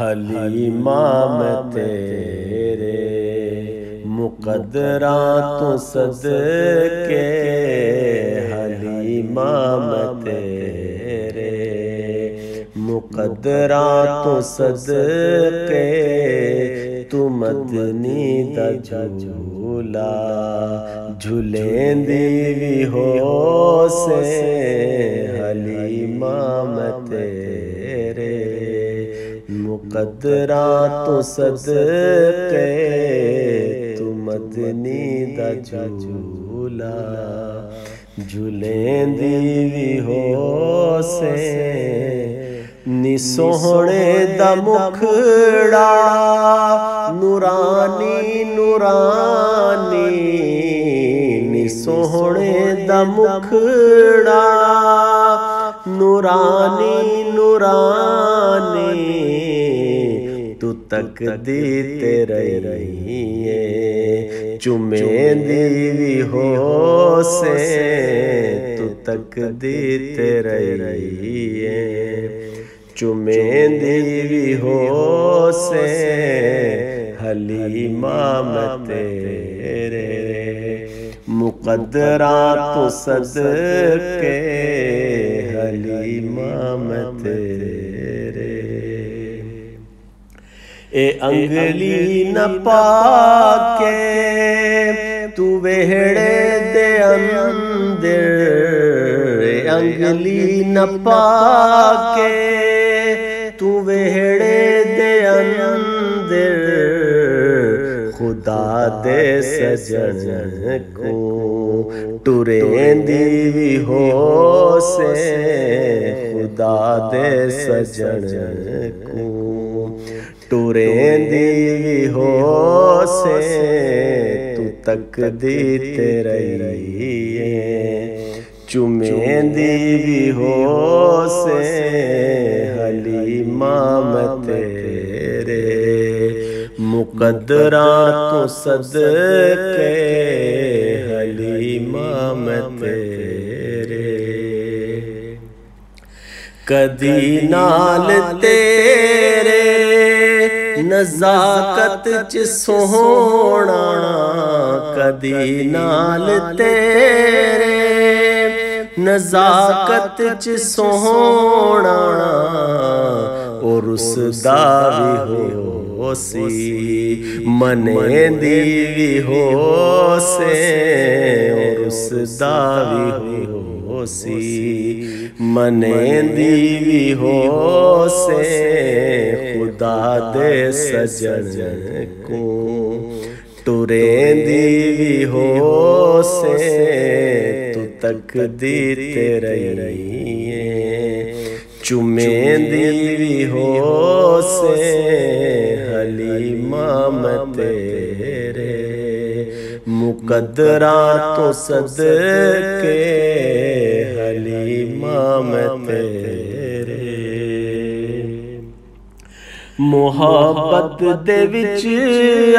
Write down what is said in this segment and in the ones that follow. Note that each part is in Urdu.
حلیمہ میں تیرے مقدرات تو صدقے، حلیمہ میں تیرے مقدرات تو صدقے، تو مدنی دا جھولا جھولیں دی ہو سے، حلیمہ میں تیرے مقدرات تو صدقے، تو مدنی دا جھولا جھولیں دی ہو سے، نی سوہنے دا مکھڑا نورانی نورانی، نی سوہنے دا مکھڑا نورانی نورانی، تو تک دی رہی ہے چمیں دی ہو سے، تو تک دی رہی ہے چمیں دی ہو سے، حلیمہ میں تیرے مقدرات تو صدقے، حلیمہ میں تیرے اے انگلی نہ پاکے تو وہڑے دے اندر، اے انگلی نہ پاکے تو وہڑے دے اندر، خدا دے سجن کو ٹریں دی ہو سے، خدا دے سجن کو ٹریں دی ہو سے، تو تک دی رہی ہے چمیں دی ہو سے، حلیمہ میں تیرے مقدرات تو صدقے، حلیمہ میں تیرے کدی نال تیرے نزاکت چ سوہنا، کدی نال تیرے نزاکت چ سوہنا، اور اس دا بھی ہو سی منے دی ہو سے، اور اس دا بھی ہو سی منے دی ہو سے، خدا دے سجن کو ٹریں دی ہو سے، تو تک دی رہی ہے چمیں دی ہو سے، حلیمہ میں تیرے مقدرات تو صدقے، حلیمہ میں تیرے محبت دے وچ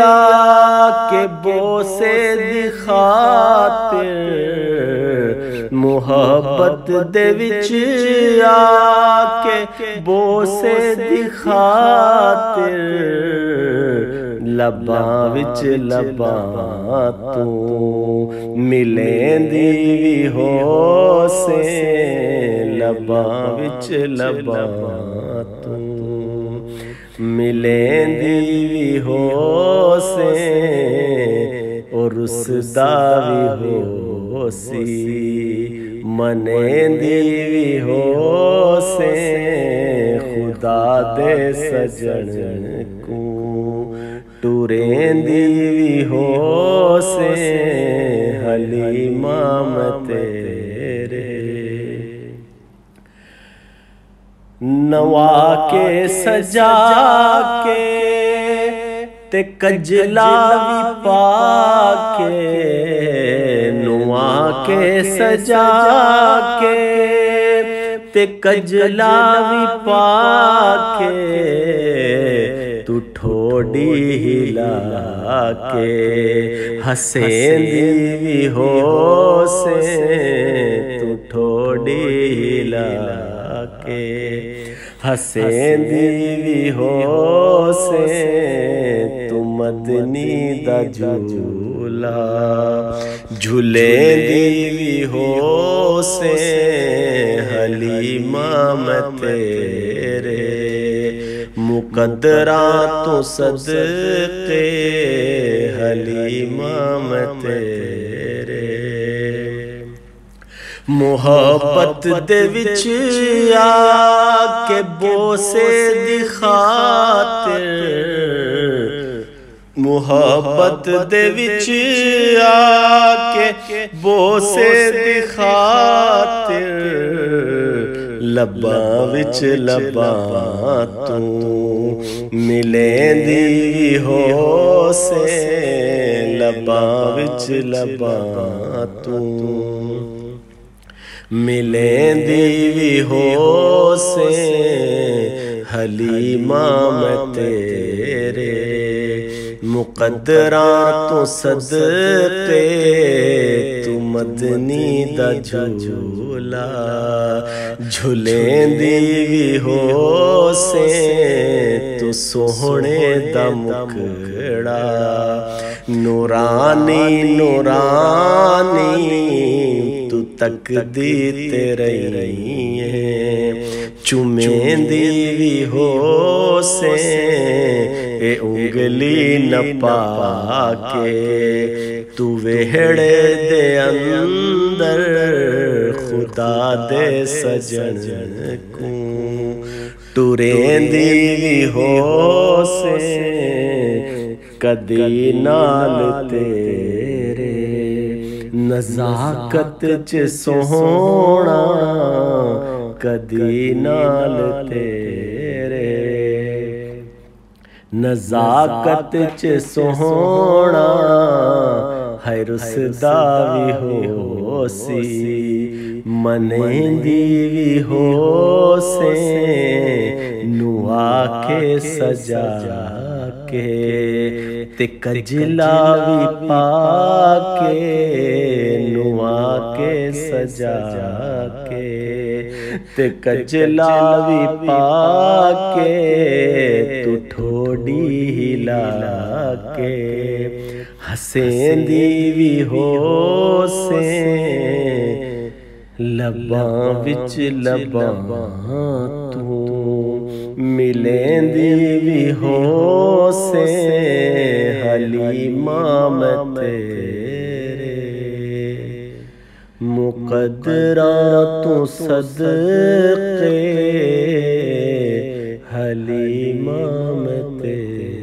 آ کے بوسے دی خاطر، محبت دے وچ آ کے بوسے دی خاطر، لباں وچ لباں تو ملیں دی ہو سے، لباں وچ لباں تو ملیں دی ہو سے، اور اس دا بھی ہو سی منے دی ہو سے، خدا دے سجن کو ٹریں دی ہو سے، حلیمہ میں تیرے نوا کے سجا کے تے کجلا بھی پا کے، نوا کے سجا کے تے کجلا بھی پا کے، تو ٹھوڑی ہلا کے حسین دی ہو سے، تو ٹھوڑی ہلا کے حسین دی وی ہو سے تو مدنی دا جھولا جھولے دی وی ہو سے حلیمہ میں تیرے مقدرہ تو صدقے حلیمہ میں تیرے محبت دے وچ آ کے بوسے دی خاطر محبت دے وچ آ کے بوسے دی خاطر لباں وچ لباں تو ملیں دی ہو سے لباں وچ لباں تو ملیں دی ہو سے حلیمہ میں تیرے مقدرہ تو صدقے تو مدنی دا جھولا جھولیں دی ہو سے تو سوہنے دا مکڑا نورانی نورانی تو تک دی رہی ہے چومیں دی ہو سے اے انگلی نہ پاکے تو وہڑے دے اندر خدا دے سجن کو ٹوریں دی ہو سے کدی نال تیرے نزاکت چ سوہنا کدی نال تیرے نزاکت چ سوہنا ہے رسدا وی ہو سی منیں دی وی ہو سے نوا کے سجا کے تے کجلا وی پا کے نوا کے سجا کے تے کجلا وی پا کے تو ٹھوڑی ہلا کے حسین دی وی ہو سے لباں وچ لباں تو ملیں دی وی ہو سے حلیمہ میں تیرے مقدرہ تو صدقے حلیمہ میں تیرے